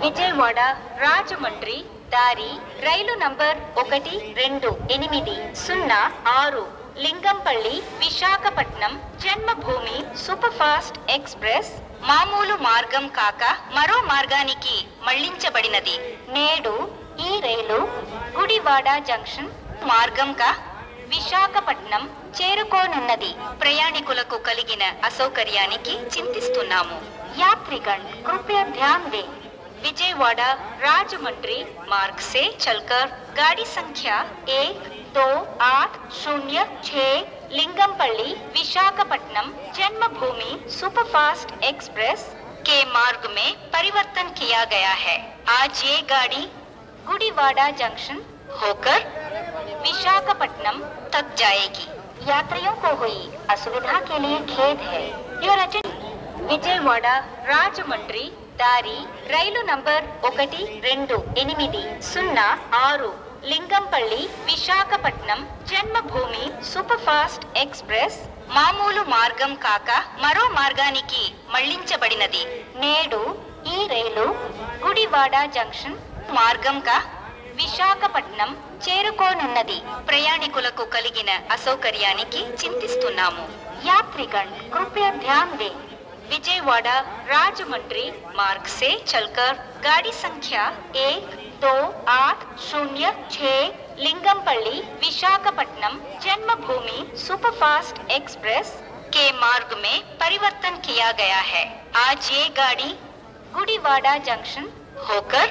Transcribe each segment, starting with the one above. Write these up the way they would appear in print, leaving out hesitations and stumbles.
విజయవాడ రాజమండ్రి దారి రైలు నంబర్ 1286 లింగంపల్లి విశాఖపట్నం జన్మభూమి super fast express మామూలు మార్గం కాక మరో మార్గానికి మళ్లించబడినది. నేడు ఈ రైలు గుడివాడ జంక్షన్ మార్గంగా విశాఖపట్నం చేరుకోనున్నది. ప్రయాణికులకు కలిగిన అసౌకర్యానికి చింతిస్తున్నాము. यात्रीगण कृपया ध्यान दें, विजयवाड़ा राजमंड्री मार्ग से चलकर गाड़ी संख्या 12806 लिंगमपल्ली विशाखपट्टनम जन्मभूमि सुपरफास्ट एक्सप्रेस के मार्ग में परिवर्तन किया गया है. आज ये गाड़ी गुड़ीवाड़ा जंक्शन होकर विशाखपट्टनम तक जाएगी. यात्रियों को हुई असुविधा के लिए खेद है. విజయవాడ రాజమండ్రి దారి రైలు నంబర్ 1286 లింగంపల్లి విశాఖపట్నం జన్మభూమి సూపర్ ఫాస్ట్ ఎక్స్ప్రెస్ మామూలు మార్గం కాక మరో మార్గానికి మళ్లించబడినది. నేడు ఈ రైలు గుడివాడ జంక్షన్ మార్గంగా విశాఖపట్నం చేరుకోనున్నది. ప్రయాణికులకు కలిగిన అసౌకర్యానికి చింతిస్తున్నాము. यात्रीगण कृपया ध्यान दें, विजयवाड़ा राजमंड्री मार्ग से चलकर गाड़ी संख्या 12806 लिंगमपल्ली विशाखपट्टनम जन्मभूमि सुपरफास्ट एक्सप्रेस के मार्ग में परिवर्तन किया गया है. आज ये गाड़ी गुड़ीवाड़ा जंक्शन होकर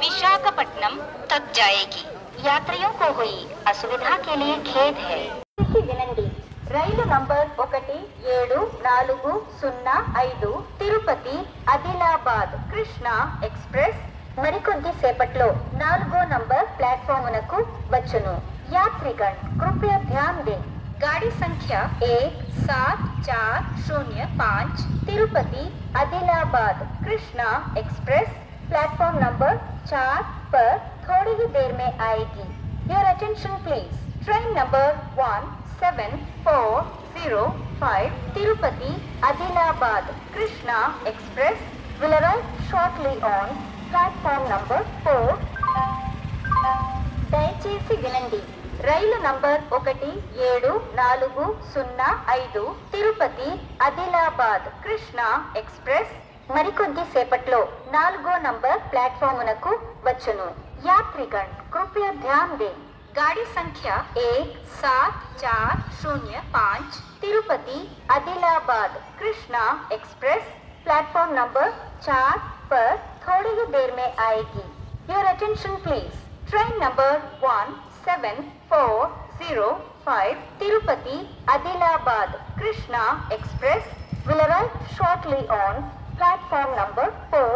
विशाखपट्टनम तक जाएगी. यात्रियों को हुई असुविधा के लिए खेद है. రైలు నంబర్ 17405 తిరుపతి ఆదిలాబాద్ కృష్ణ ఎక్స్ప్రెస్ మరికొద్ది సేపట్లో 4వ నంబర్ ప్లాట్ఫామునకు వచ్చును. यात्रीगण कृपया ध्यान दें, गाड़ी संख्या 17405 Tirupati Adilabad Krishna express platform number 4 पर थोड़ी ही देर में आएगी. Your attention please. Train number 17405 Tirupati Adilabad Krishna express will arrive shortly on platform number 4. దయచేసి వినండి, రైలు నంబర్ 17405 తిరుపతి ఆదిలాబాద్ కృష్ణా ఎక్స్ప్రెస్ మరికొద్ది సేపట్లో 4వ నంబర్ ప్లాట్ఫామునకు వచ్చును. यात्रीगण कृपया ध्यान दें, गाड़ी संख्या 17405 Tirupati Adilabad Krishna express platform number 4 पर थोड़ी ही देर में आएगी. Your attention please. Train number 17405 Tirupati Adilabad Krishna express will arrive shortly on platform number 4.